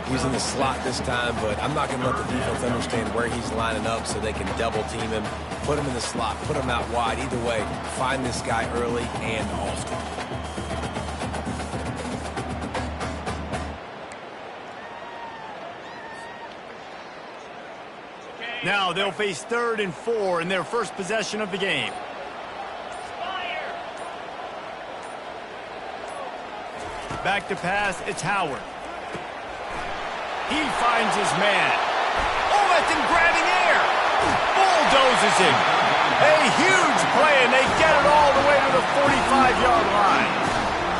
He's in the slot this time, but I'm not going to let the defense understand where he's lining up so they can double-team him, put him in the slot, put him out wide. Either way, find this guy early and often. Now they'll face 3rd and 4 in their first possession of the game. Back to pass, it's Howard. He finds his man. Oh, that's him grabbing air. Bulldozes him. A huge play, and they get it all the way to the 45-yard line.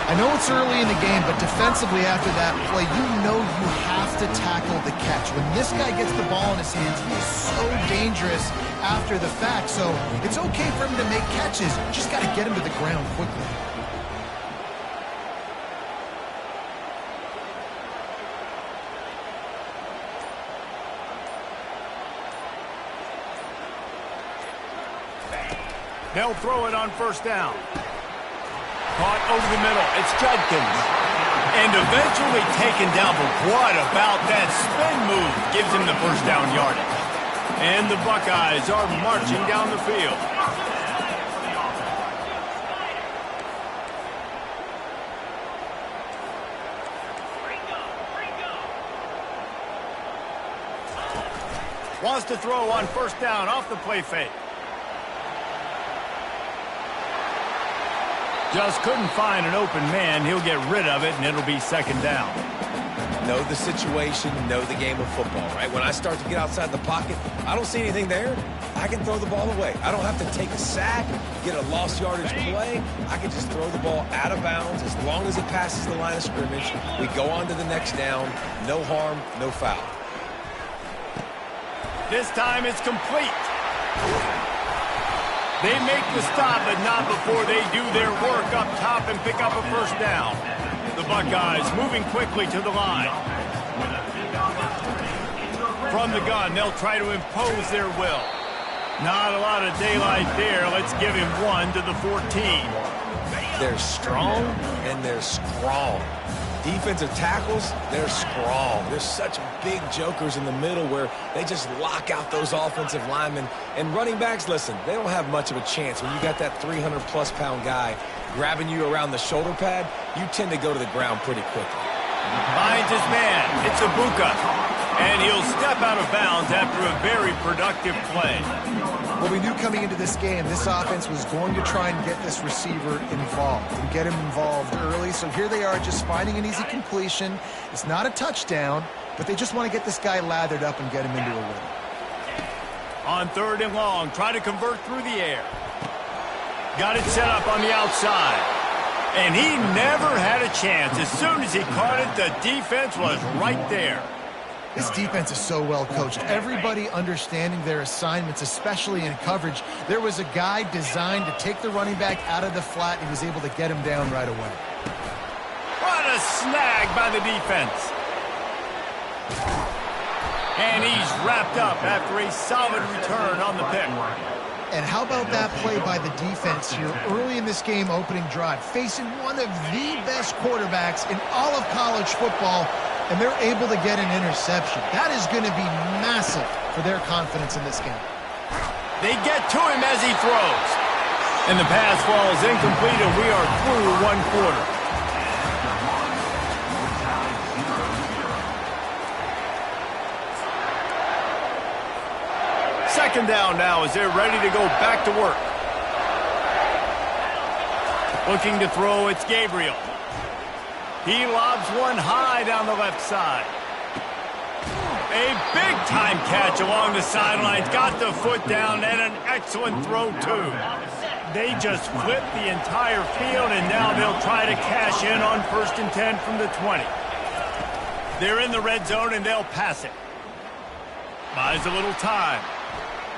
I know it's early in the game, but defensively after that play, you know you have to tackle the catch. When this guy gets the ball in his hands, he is so dangerous after the fact. So it's okay for him to make catches. You just got to get him to the ground quickly. They'll throw it on first down. Caught over the middle. It's Judkins. And eventually taken down. But what about that spin move? Gives him the first down yardage. And the Buckeyes are marching down the field. Wants to throw on first down off the play fake. Just couldn't find an open man. He'll get rid of it, and it'll be second down. Know the situation, know the game of football, right? When I start to get outside the pocket, I don't see anything there. I can throw the ball away. I don't have to take a sack, get a lost yardage play. I can just throw the ball out of bounds as long as it passes the line of scrimmage. We go on to the next down. No harm, no foul. This time it's complete. They make the stop, but not before they do their work up top and pick up a first down. The Buckeyes moving quickly to the line. From the gun, they'll try to impose their will. Not a lot of daylight there. Let's give him 1 to the 14. They're strong and they're strong. Defensive tackles, they're strong. They're such big jokers in the middle where they just lock out those offensive linemen. And running backs, listen, they don't have much of a chance. When you got that 300-plus pound guy grabbing you around the shoulder pad, you tend to go to the ground pretty quickly. Finds his man. It's Ibuka. And he'll step out of bounds after a very productive play. Well, we knew coming into this game, this offense was going to try and get this receiver involved and get him involved early. So here they are just finding an easy completion. It's not a touchdown, but they just want to get this guy lathered up and get him into a rhythm. On 3rd and long, try to convert through the air. Got it set up on the outside. And he never had a chance. As soon as he caught it, the defense was right there. This defense is so well coached. Everybody understanding their assignments, especially in coverage. There was a guy designed to take the running back out of the flat, and he was able to get him down right away. What a snag by the defense. And he's wrapped up after a solid return on the pick. And how about that play by the defense here early in this game opening drive, facing one of the best quarterbacks in all of college football, and they're able to get an interception. That is going to be massive for their confidence in this game. They get to him as he throws. And the pass falls incomplete, and we are through 1 quarter. Second down now as they're ready to go back to work. Looking to throw, it's Gabriel. He lobs one high down the left side. A big-time catch along the sidelines. Got the foot down and an excellent throw, too. They just flipped the entire field, and now they'll try to cash in on 1st and 10 from the 20. They're in the red zone, and they'll pass it. Buys a little time.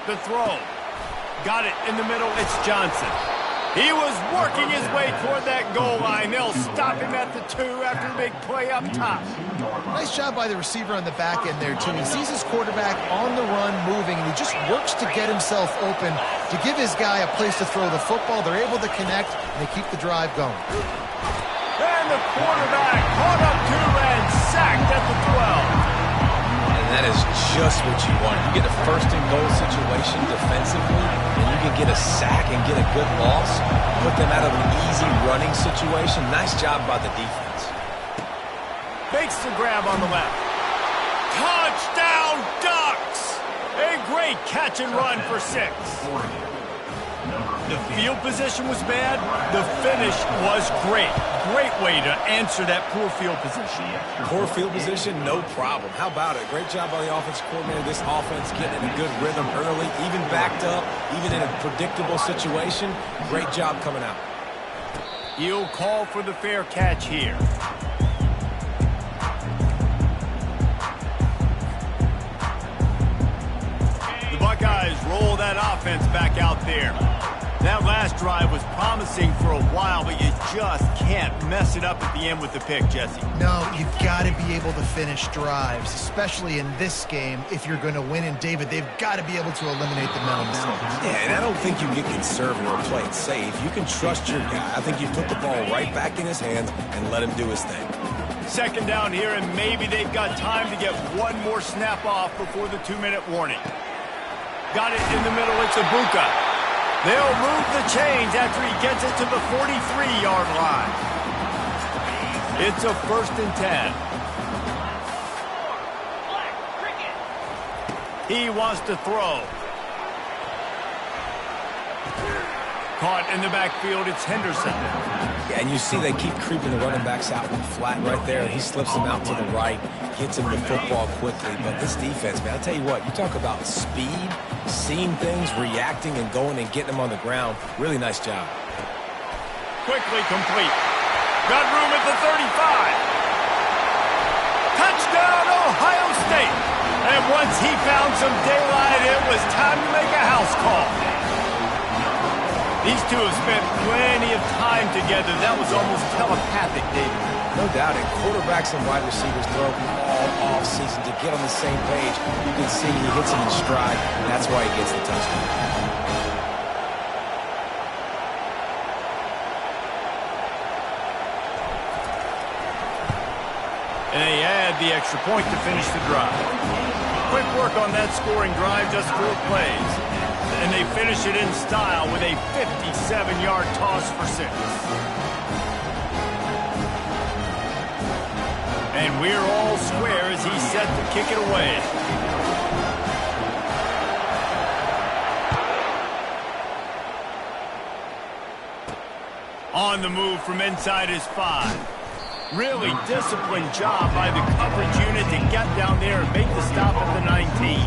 The throw. Got it in the middle. It's Johnson. He was working his way toward that goal line. They'll stop him at the 2 after a big play up top. Nice job by the receiver on the back end there, too. He sees his quarterback on the run moving, and he just works to get himself open to give his guy a place to throw the football. They're able to connect, and they keep the drive going. And the quarterback caught up to and sacked at the 12. And that is just what you want. You get a first and goal situation defensively, and you can get a sack and get a good loss, put them out of an easy running situation. Nice job by the defense. Makes the grab on the left. Touchdown, Ducks! A great catch and run for 6. The field position was bad. The finish was great. Great way to answer that poor field position. Poor field position, no problem. How about it? Great job by the offensive coordinator. This offense getting in a good rhythm early, even backed up, even in a predictable situation. Great job coming out. He'll call for the fair catch here. The Buckeyes roll that offense back out there. That last drive was promising for a while, but you just can't mess it up at the end with the pick, Jesse. No, you've got to be able to finish drives, especially in this game. If you're going to win, and David, they've got to be able to eliminate the mental mistakes. Yeah, and I don't think you get conservative or play it safe. You can trust your guy. I think you put the ball right back in his hands and let him do his thing. Second down here, and maybe they've got time to get one more snap off before the 2-minute warning. Got it in the middle. It's Ibuka. They'll move the chains after he gets it to the 43-yard line. It's a 1st and 10. He wants to throw. Caught in the backfield, it's Henderson. Yeah, and you see they keep creeping the running backs out in the flat right there. He slips them out to the right, gets him the football quickly. But this defense, man, I'll tell you what, you talk about speed, seeing things, reacting, and going and getting them on the ground. Really nice job. Quickly complete. Got room at the 35. Touchdown, Ohio State. And once he found some daylight, it was time to make a house call. These two have spent plenty of time together. That was almost telepathic, David. No doubt. And quarterbacks and wide receivers throw all off season to get on the same page. You can see he hits him in stride, and that's why he gets the touchdown. And they add the extra point to finish the drive. Quick work on that scoring drive, just 4 plays. And they finish it in style with a 57-yard toss for 6. And we're all square as he's set to kick it away. On the move from inside his 5. Really disciplined job by the coverage unit to get down there and make the stop at the 19.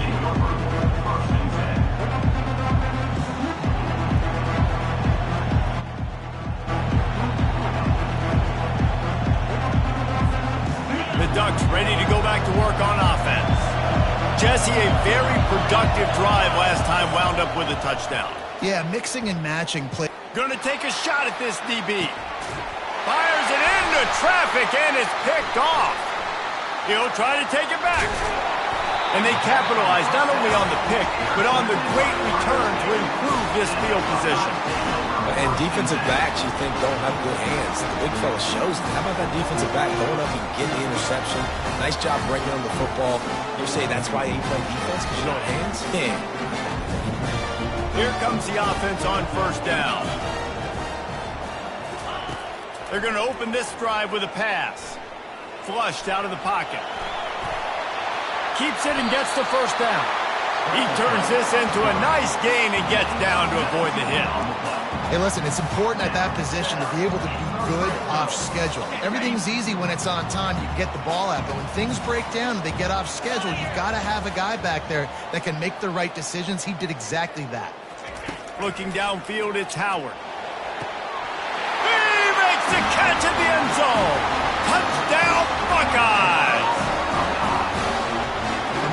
The Ducks ready to go back to work on offense. Jesse, a very productive drive last time, wound up with a touchdown. Yeah, mixing and matching play. Gonna take a shot at this DB. Fires it into traffic and it's picked off. He'll try to take it back. And they capitalize not only on the pick, but on the great return to improve this field position. And defensive backs, you think, don't have good hands. The big fella shows it. How about that defensive back going up and getting the interception? Nice job breaking on the football. You say that's why you play defense, because you don't have hands? Yeah. Here comes the offense on 1st down. They're going to open this drive with a pass. Flushed out of the pocket. Keeps it and gets the 1st down. He turns this into a nice gain and gets down to avoid the hit. Hey, listen, it's important at that position to be able to be good off schedule. Everything's easy when it's on time. You get the ball out. But when things break down and they get off schedule, you've got to have a guy back there that can make the right decisions. He did exactly that. Looking downfield, it's Howard. He makes the catch at the end zone. Touchdown, Buckeyes!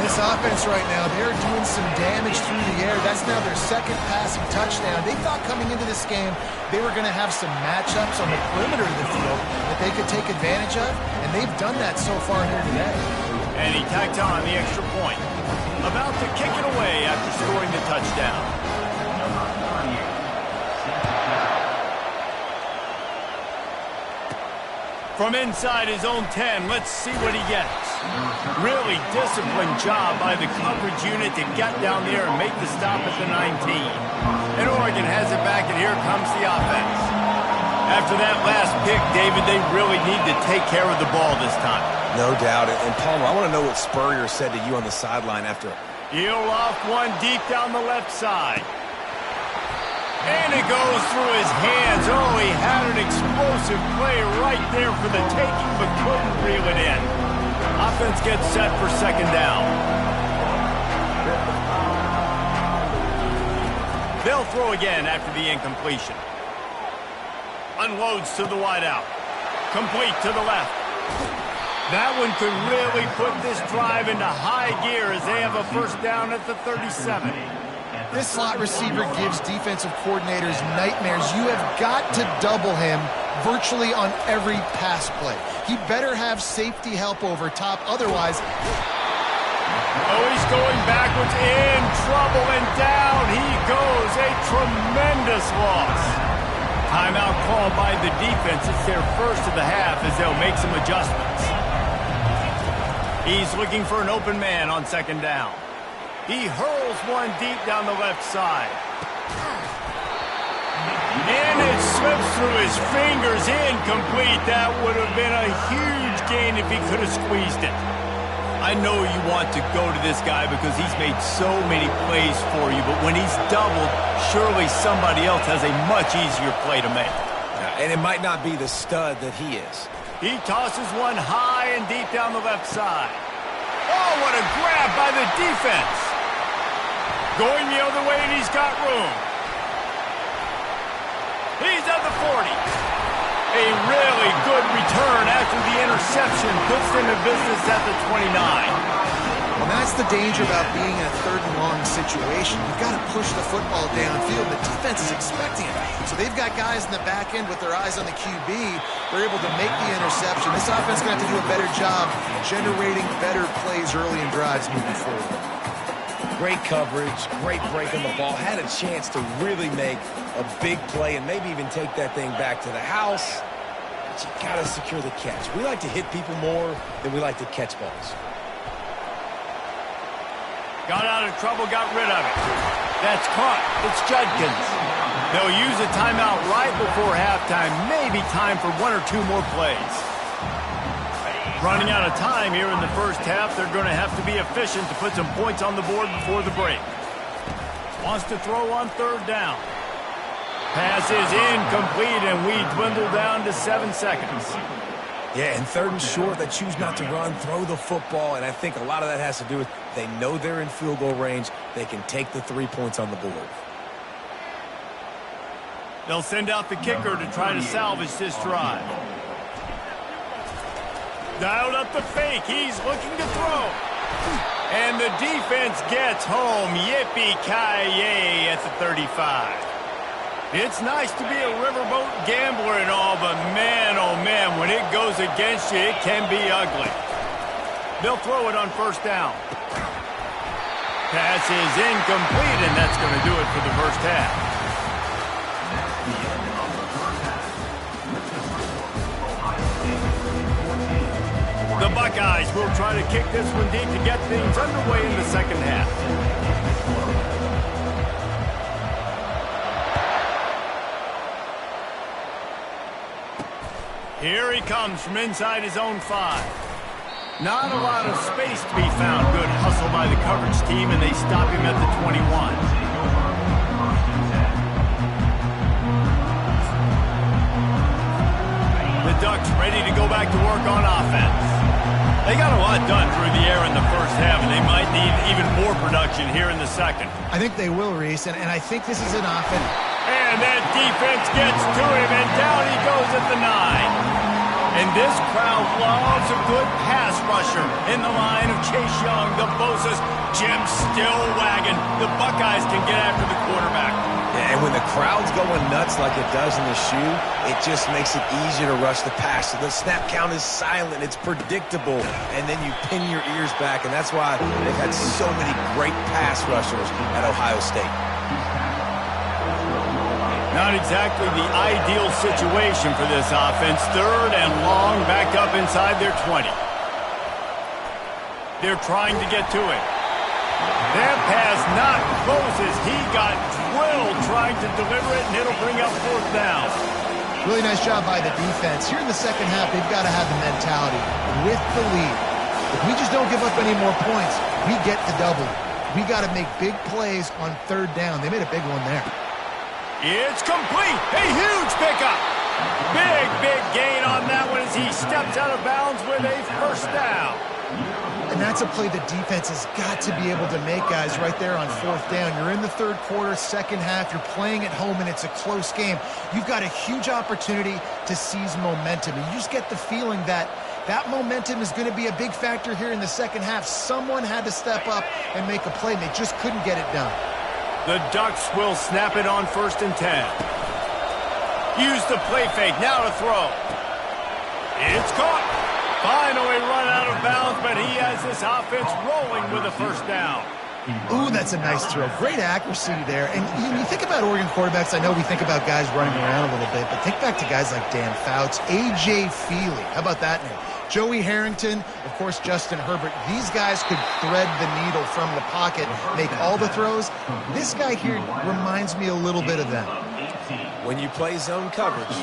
This offense right now, they're doing some damage through the air. That's now their 2nd passing touchdown. They thought coming into this game they were going to have some matchups on the perimeter of the field that they could take advantage of, and they've done that so far here today. And he tacked on the extra point. About to kick it away after scoring the touchdown. From inside his own 10, let's see what he gets. Really disciplined job by the coverage unit to get down there and make the stop at the 19. And Oregon has it back, and here comes the offense. After that last pick, David, they really need to take care of the ball this time. No doubt. And Palmer, I want to know what Spurrier said to you on the sideline after. He'll off one deep down the left side. And it goes through his hands. Oh, he had an explosive play right there for the taking, but couldn't reel it in. Offense gets set for second down. They'll throw again after the incompletion. Unloads to the wideout. Complete to the left. That one could really put this drive into high gear as they have a first down at the 37. This slot receiver gives defensive coordinators nightmares. You have got to double him virtually on every pass play. He better have safety help over top. Otherwise, oh, he's going backwards, in trouble, and down he goes. A tremendous loss. Timeout called by the defense. It's their first of the half as they'll make some adjustments. He's looking for an open man on second down. He hurls one deep down the left side. And it slips through his fingers, incomplete. That would have been a huge gain if he could have squeezed it. I know you want to go to this guy because he's made so many plays for you, but when he's doubled, surely somebody else has a much easier play to make. And it might not be the stud that he is. He tosses one high and deep down the left side. Oh, what a grab by the defense. Going the other way, and he's got room. He's at the 40. A really good return after the interception puts them in business at the 29. well, that's the danger about being in a third and long situation. You've got to push the football downfield. The defense is expecting it. So they've got guys in the back end with their eyes on the QB. They're able to make the interception. This offense is going to have to do a better job generating better plays early in drives moving forward. Great coverage, great break on the ball. Had a chance to really make a big play and maybe even take that thing back to the house. But you got to secure the catch. We like to hit people more than we like to catch balls. Got out of trouble, got rid of it. That's caught. It's Judkins. They'll use a timeout right before halftime. Maybe time for one or two more plays. Running out of time here in the first half. They're going to have to be efficient to put some points on the board before the break. Wants to throw on third down. Pass is incomplete, and we dwindle down to 7 seconds. Yeah, and third and short, they choose not to run, throw the football, and I think a lot of that has to do with they know they're in field goal range. They can take the 3 points on the board. They'll send out the kicker to try to salvage this drive. Dialed up the fake. He's looking to throw. And the defense gets home. Yippee-ki-yay at the 35. It's nice to be a riverboat gambler and all, but man, oh man, when it goes against you, it can be ugly. They'll throw it on first down. Pass is incomplete, and that's going to do it for the first half. The Buckeyes will try to kick this one deep to get things underway in the second half. Here he comes from inside his own 5. Not a lot of space to be found. Good hustle by the coverage team, and they stop him at the 21. The Ducks ready to go back to work on offense. They got a lot done through the air in the first half, and they might need even more production here in the second. I think they will, Reese, and I think this is an offense. And that defense gets to him, and down he goes at the 9. And this crowd loves a good pass rusher in the line of Chase Young, the Bosa's, Jim still wagging. The Buckeyes can get after the quarterback. And when the crowd's going nuts like it does in the shoe, it just makes it easier to rush the pass. So the snap count is silent. It's predictable. And then you pin your ears back. And that's why they've had so many great pass rushers at Ohio State. Not exactly the ideal situation for this offense. Third and long, back up inside their 20. They're trying to get to it. That pass not close as he got drilled trying to deliver it, and it'll bring up fourth down. Really nice job by the defense. Here in the second half, they've got to have the mentality with the lead. If we just don't give up any more points, we get the double. We got to make big plays on third down. They made a big one there. It's complete. A huge pickup. Big gain on that one as he steps out of bounds with a first down. And that's a play the defense has got to be able to make, guys, right there on fourth down. You're in the third quarter, second half. You're playing at home, and it's a close game. You've got a huge opportunity to seize momentum. And you just get the feeling that that momentum is going to be a big factor here in the second half. Someone had to step up and make a play, and they just couldn't get it done. The Ducks will snap it on 1st and 10. Use the play fake, now to throw. It's caught. Finally run out of bounds, but he has this offense rolling with a first down. Ooh, that's a nice throw. Great accuracy there. And you think about Oregon quarterbacks, I know we think about guys running around a little bit, but think back to guys like Dan Fouts, A.J. Feely. How about that name? Joey Harrington, of course, Justin Herbert. These guys could thread the needle from the pocket, make all the throws. This guy here reminds me a little bit of them. When you play zone coverage,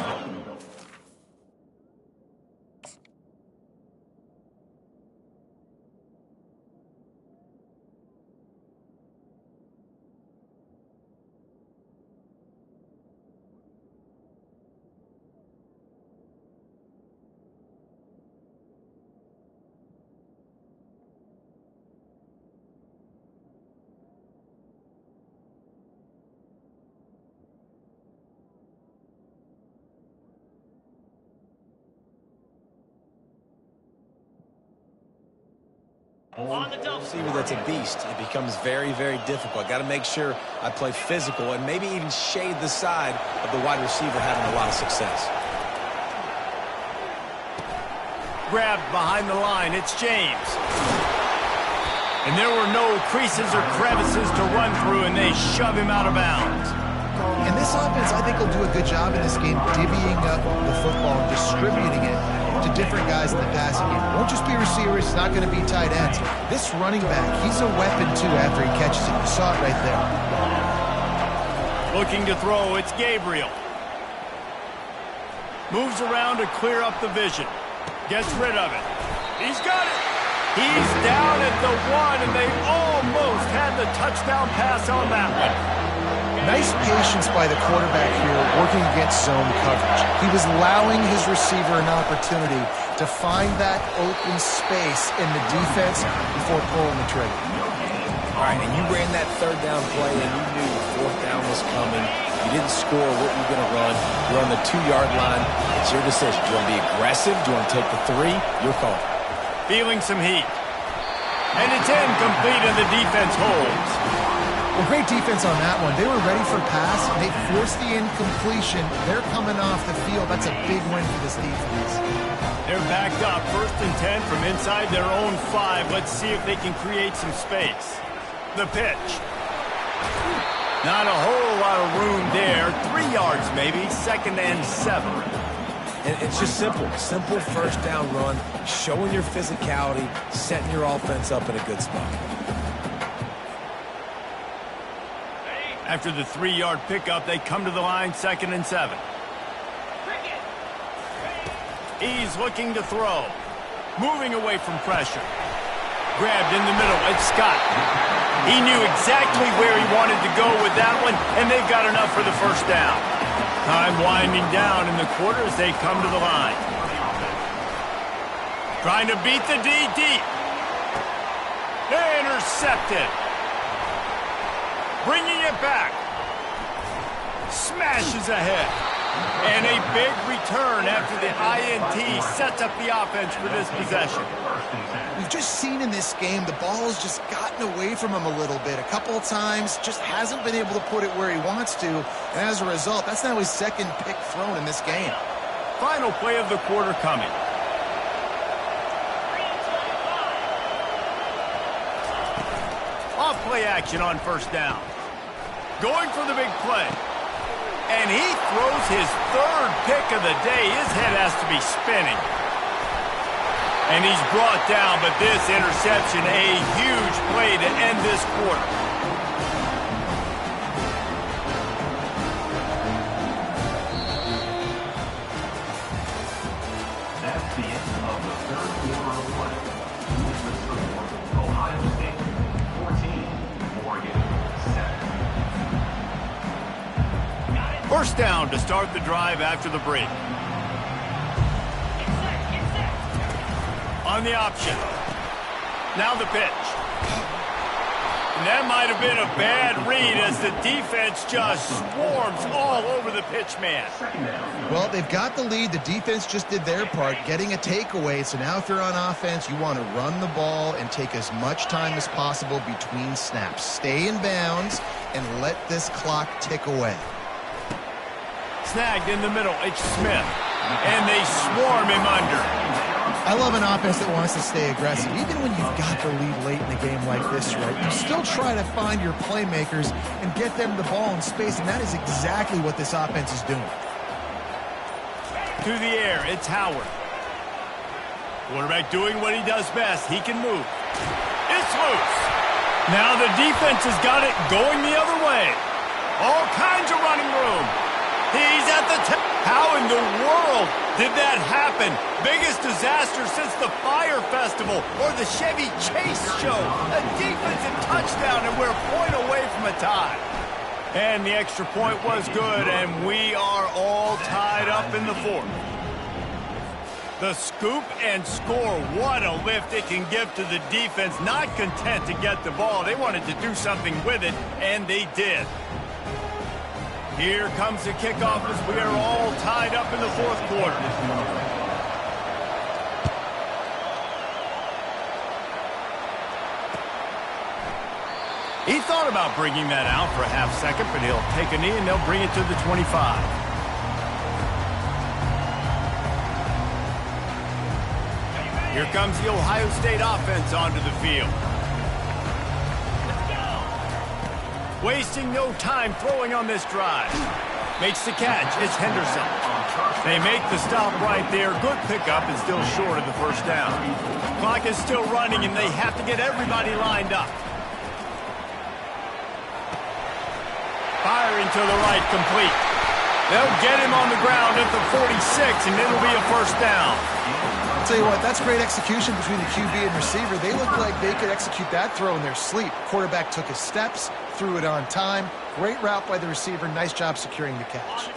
receiver that's a beast, it becomes very, very difficult. Got to make sure I play physical and maybe even shade the side of the wide receiver having a lot of success. Grabbed behind the line, it's James. And there were no creases or crevices to run through, and they shove him out of bounds. And this offense, I think, will do a good job in this game divvying up the football and distributing it to different guys in the passing game. It won't just be receivers. It's not going to be tight ends. This running back, he's a weapon, too, after he catches it. You saw it right there. Looking to throw, it's Gabriel. Moves around to clear up the vision. Gets rid of it. He's got it. He's down at the 1, and they almost had the touchdown pass on that one. Nice patience by the quarterback here working against zone coverage. He was allowing his receiver an opportunity to find that open space in the defense before pulling the trigger. All right, and you ran that third down play, and you knew fourth down was coming. You didn't score. What were you going to run? You're on the 2-yard line. It's your decision. Do you want to be aggressive? Do you want to take the 3? Your call. Feeling some heat. And it's incomplete, and the defense holds. Well, great defense on that one. They were ready for pass. They forced the incompletion. They're coming off the field. That's a big win for this defense. They're backed up. 1st and 10 from inside their own 5. Let's see if they can create some space. The pitch. Not a whole lot of room there. 3 yards maybe. 2nd and 7. And it's just simple. Simple first down run, showing your physicality, setting your offense up in a good spot. After the 3-yard pickup, they come to the line, 2nd and 7. He's looking to throw. Moving away from pressure. Grabbed in the middle. It's Scott. He knew exactly where he wanted to go with that one, and they've got enough for the first down. Time winding down in the quarter as they come to the line. Trying to beat the D deep. Intercepted. Bringing it back. Smashes ahead. And a big return after the INT sets up the offense for this possession. We've just seen in this game the ball's just gotten away from him a little bit. A couple of times, just hasn't been able to put it where he wants to. And as a result, that's now his 2nd pick thrown in this game. Final play of the quarter coming. Off play action on 1st down. Going for the big play. And he throws his third pick of the day. His head has to be spinning. And he's brought down, but this interception, a huge play to end this quarter. That's the end of the third quarter of play. This is the score. Ohio State 14, Oregon 7. First down to start the drive after the break. On the option. Now the pitch. And that might have been a bad read as the defense just swarms all over the pitch man. Well, they've got the lead. The defense just did their part, getting a takeaway. So now if you're on offense, you want to run the ball and take as much time as possible between snaps. Stay in bounds and let this clock tick away. Snagged in the middle, it's Smith. And they swarm him under. I love an offense that wants to stay aggressive. Even when you've got the lead late in a game like this, right, you still try to find your playmakers and get them the ball in space, and that is exactly what this offense is doing. To the air, it's Howard. Quarterback doing what he does best. He can move. It's loose. Now the defense has got it going the other way. All kinds of running room. He's at the top. How in the world did that happen? Biggest disaster since the Fire Festival or the Chevy Chase show. A defensive touchdown, and we're a point away from a tie. And the extra point was good, and we are all tied up in the fourth. The scoop and score. What a lift it can give to the defense. Not content to get the ball. They wanted to do something with it, and they did. Here comes the kickoff as we are all tied up in the fourth quarter. He thought about bringing that out for a half second, but he'll take a knee and they'll bring it to the 25. Here comes the Ohio State offense onto the field. Wasting no time throwing on this drive. Makes the catch. It's Henderson. They make the stop right there. Good pickup and still short of the first down. Clock is still running and they have to get everybody lined up. Firing to the right, complete. They'll get him on the ground at the 46 and it'll be a first down. I'll tell you what, that's great execution between the QB and receiver. They look like they could execute that throw in their sleep. Quarterback took his steps, threw it on time. Great route by the receiver. Nice job securing the catch.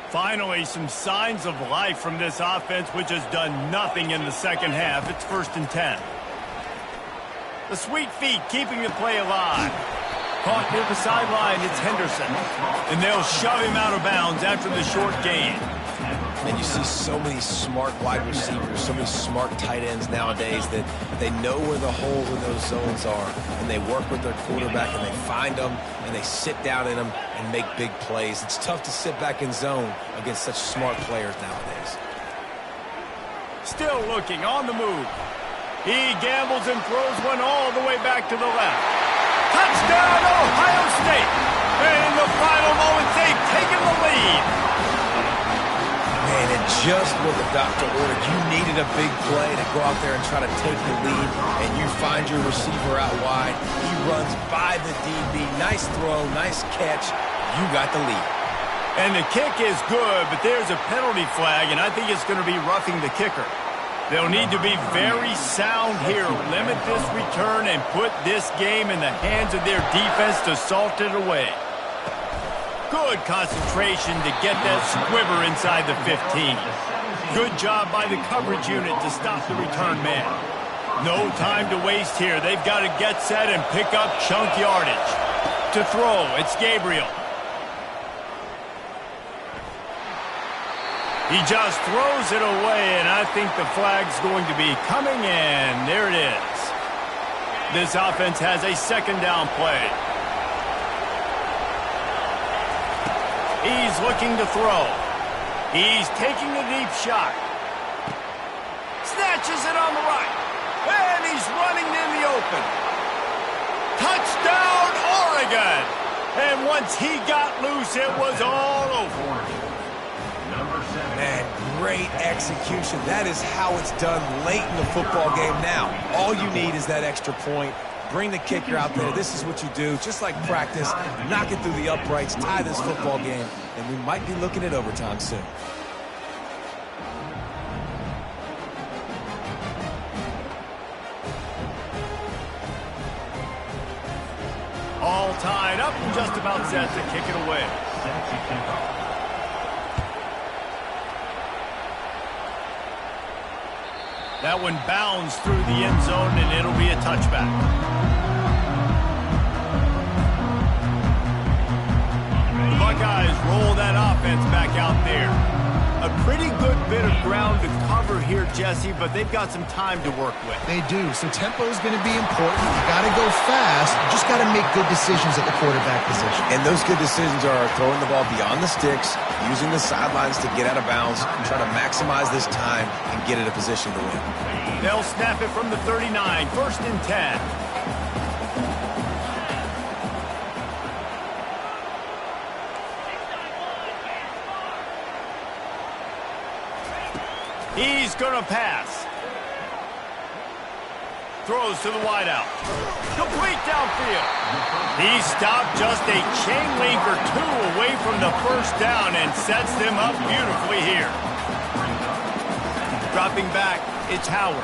Finally, some signs of life from this offense, which has done nothing in the second half. It's 1st and 10. The sweet feet keeping the play alive. Caught near the sideline, it's Henderson. And they'll shove him out of bounds after the short gain. And you see so many smart wide receivers, so many smart tight ends nowadays that they know where the holes in those zones are, and they work with their quarterback, and they find them, and they sit down in them and make big plays. It's tough to sit back in zone against such smart players nowadays. Still looking, on the move. He gambles and throws one all the way back to the left. Touchdown, Ohio State! And in the final moments, they've taken the lead. Man, and just what the doctor ordered. You needed a big play to go out there and try to take the lead, and you find your receiver out wide. He runs by the DB. Nice throw, nice catch. You got the lead. And the kick is good, but there's a penalty flag, and I think it's going to be roughing the kicker. They'll need to be very sound here, limit this return, and put this game in the hands of their defense to salt it away. Good concentration to get that squiver inside the 15. Good job by the coverage unit to stop the return man. No time to waste here. They've got to get set and pick up chunk yardage. To throw, it's Gabriel. He just throws it away, and I think the flag's going to be coming in. There it is. This offense has a second down play. He's looking to throw. He's taking a deep shot. Snatches it on the right. And he's running in the open. Touchdown, Oregon! And once he got loose, it was all over. Man, great execution. That is how it's done late in the football game now. All you need is that extra point. Bring the kicker out there. This is what you do. Just like practice, knock it through the uprights, tie this football game, and we might be looking at overtime soon. All tied up and just about set to kick it away. That one bounds through the end zone, and it'll be a touchback. The Buckeyes roll that offense back out there. A pretty good bit of ground to cover here, Jesse, but they've got some time to work with. They do, so tempo is going to be important. You got to go fast. You just got to make good decisions at the quarterback position. And those good decisions are throwing the ball beyond the sticks, using the sidelines to get out of bounds, and trying to maximize this time and get in a position to win. They'll snap it from the 39, 1st and 10. He's going to pass. Throws to the wideout. Complete downfield. He stopped just a chain link or two away from the first down and sets them up beautifully here. Dropping back, it's Howard.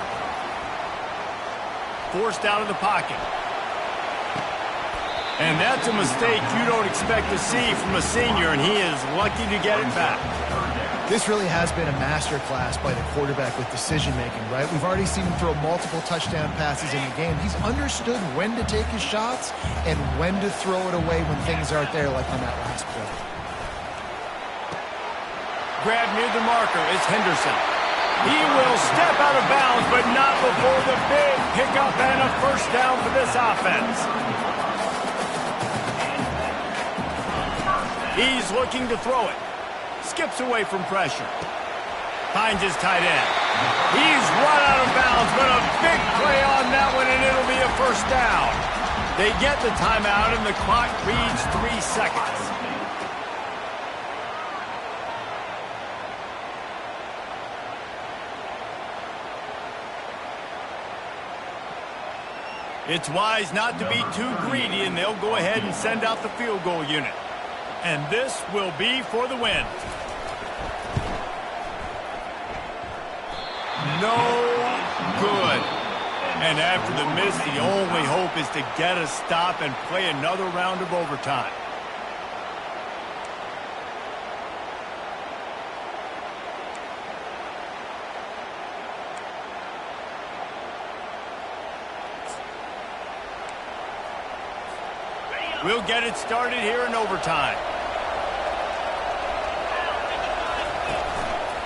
Forced out of the pocket. And that's a mistake you don't expect to see from a senior, and he is lucky to get it back. This really has been a master class by the quarterback with decision-making, right? We've already seen him throw multiple touchdown passes in the game. He's understood when to take his shots and when to throw it away when things aren't there, like on that last play. Grab near the marker is Henderson. He will step out of bounds, but not before the big pickup and a first down for this offense. He's looking to throw it. Skips away from pressure. Finds his tight end. He's run out of bounds, but a big play on that one, and it'll be a first down. They get the timeout, and the clock reads 3 seconds. It's wise not to be too greedy, and they'll go ahead and send out the field goal unit. And this will be for the win. No good. And after the miss, the only hope is to get a stop and play another round of overtime. We'll get it started here in overtime.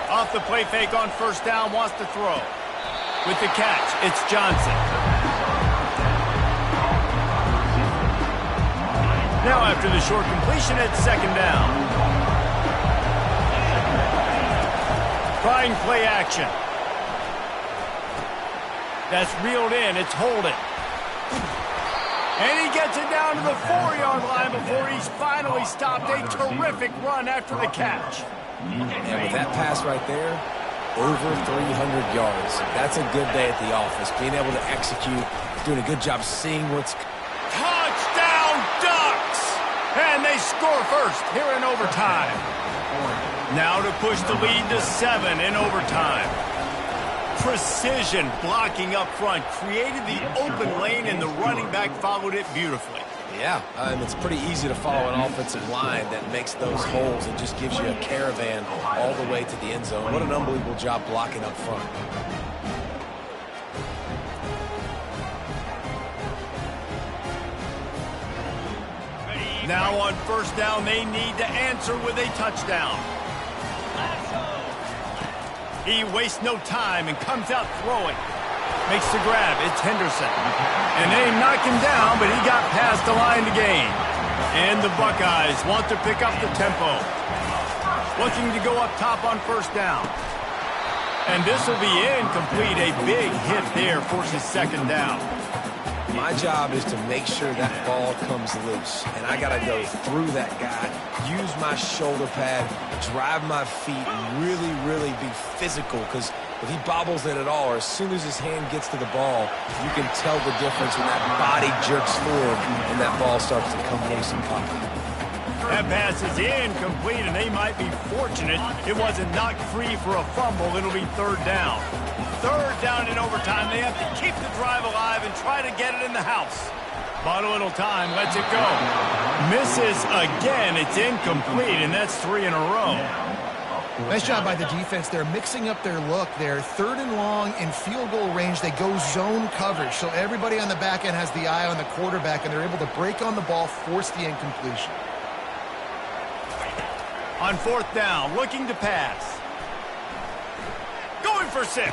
Off the play fake on first down, wants to throw. With the catch, it's Johnson. Now after the short completion, it's second down. Trying play action. That's reeled in, it's holding. And he gets it down to the 4-yard line before he's finally stopped. A terrific run after the catch. And with that pass right there, over 300 yards. That's a good day at the office. Being able to execute, doing a good job seeing what's... Touchdown Ducks! And they score first here in overtime. Now to push the lead to 7 in overtime. Precision blocking up front created the open lane, and the running back followed it beautifully. Yeah, and it's pretty easy to follow an offensive line that makes those holes and just gives you a caravan all the way to the end zone. What an unbelievable job blocking up front. Now on first down, they need to answer with a touchdown. He wastes no time and comes out throwing. Makes the grab. It's Henderson. And they knock him down, but he got past the line to gain. And the Buckeyes want to pick up the tempo. Looking to go up top on first down. And this will be incomplete. A big hit there forces second down. My job is to make sure that ball comes loose, and I got to go through that guy, use my shoulder pad, drive my feet, and really, really be physical, because if he bobbles it at all, or as soon as his hand gets to the ball, you can tell the difference when that body jerks forward and that ball starts to come loose and pop. That pass is incomplete, and they might be fortunate it wasn't knocked free for a fumble. It'll be third down. Third down in overtime. They have to keep the drive alive and try to get it in the house. Bought a little time, lets it go. Misses again. It's incomplete, and that's 3 in a row. Nice job by the defense. They're mixing up their look there. Third and long in field goal range. They go zone coverage. So everybody on the back end has the eye on the quarterback, and they're able to break on the ball, force the incompletion. On fourth down, looking to pass. Going for 6.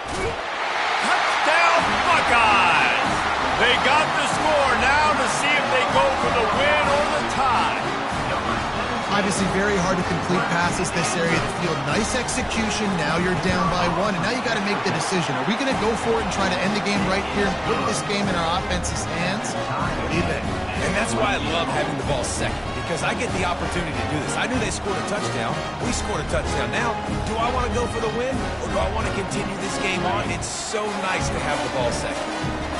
Touchdown, Buckeyes! They got the score now to see if they go for the win or the tie. Obviously very hard to complete passes this area of the field. Nice execution. Now you're down by 1, and now you got to make the decision. Are we going to go for it and try to end the game right here and put this game in our offense's hands? What do you think? And that's why I love having the ball second, because I get the opportunity to do this. I knew they scored a touchdown. We scored a touchdown. Now, do I want to go for the win, or do I want to continue this game on? It's so nice to have the ball second.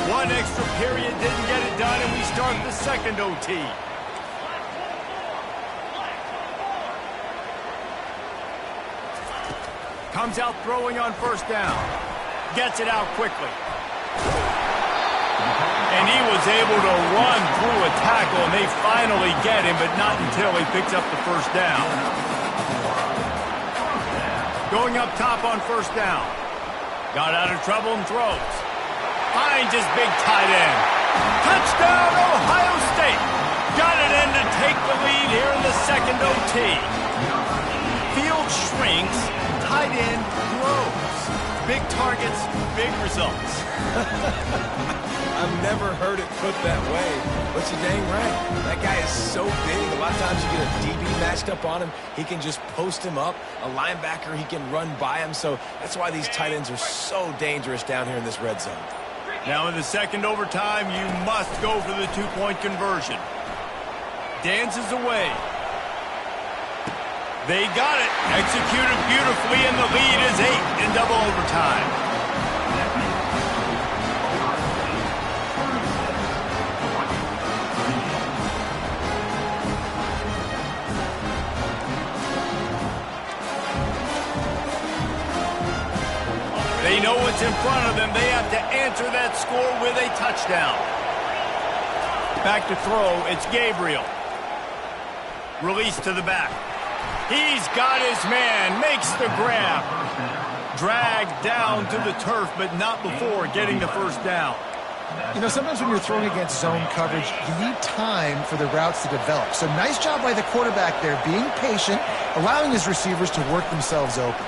One extra period didn't get it done, and we start the second OT. Comes out throwing on first down. Gets it out quickly. And he was able to run through a tackle, and they finally get him, but not until he picks up the first down. Going up top on first down. Got out of trouble and throws. Finds his big tight end. Touchdown, Ohio State. Got it in to take the lead here in the second OT. Field shrinks. Tight end grows. Big targets, big results. I've never heard it put that way, but you're dang right. That guy is so big. A lot of times you get a DB matched up on him. He can just post him up. A linebacker, he can run by him. So that's why these tight ends are so dangerous down here in this red zone. Now in the second overtime, you must go for the two-point conversion. Dances away. They got it. Executed beautifully, and the lead is 8 in double overtime. They know what's in front of them. They have to answer that score with a touchdown. Back to throw. It's Gabriel. Release to the back. He's got his man. Makes the grab. Dragged down to the turf, but not before getting the first down. You know, sometimes when you're throwing against zone coverage, you need time for the routes to develop. So nice job by the quarterback there, being patient, allowing his receivers to work themselves open.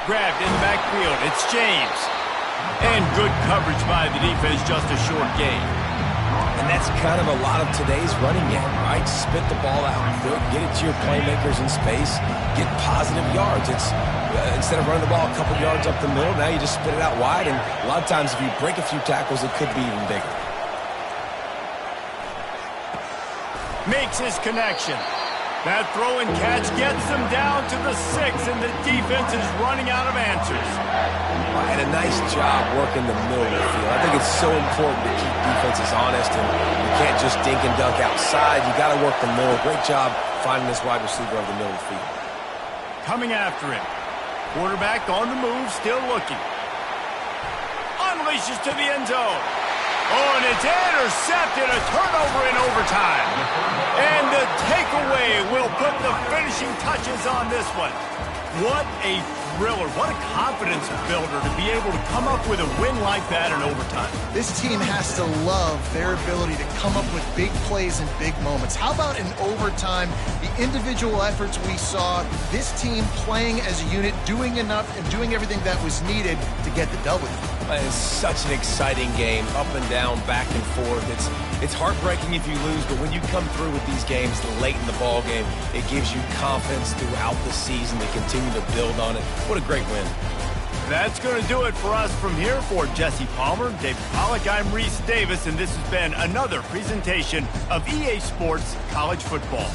Grabbed in the backfield. It's James. And good coverage by the defense, just a short gain. And that's kind of a lot of today's running game, right? Spit the ball out quick, get it to your playmakers in space, get positive yards. It's instead of running the ball a couple yards up the middle, now you just spit it out wide, and a lot of times if you break a few tackles, it could be even bigger. Makes his connection. That throw and catch gets them down to the 6, and the defense is running out of answers. And a nice job working the middle of the field. I think it's so important to keep defenses honest, and you can't just dink and dunk outside. You got to work the middle. Great job finding this wide receiver of the middle of the field. Coming after him. Quarterback on the move, still looking. Unleashes to the end zone. Oh, and it's intercepted, a turnover in overtime. And the takeaway will put the finishing touches on this one. What a thriller. What a confidence builder to be able to come up with a win like that in overtime. This team has to love their ability to come up with big plays and big moments. How about in overtime, the individual efforts we saw, this team playing as a unit, doing enough and doing everything that was needed to get the W. It's such an exciting game, up and down, back and forth. It's heartbreaking if you lose, but when you come through with these games late in the ball game, it gives you confidence throughout the season to continue to build on it. What a great win. That's going to do it for us from here. For Jesse Palmer, David Pollack, I'm Reese Davis, and this has been another presentation of EA Sports College Football.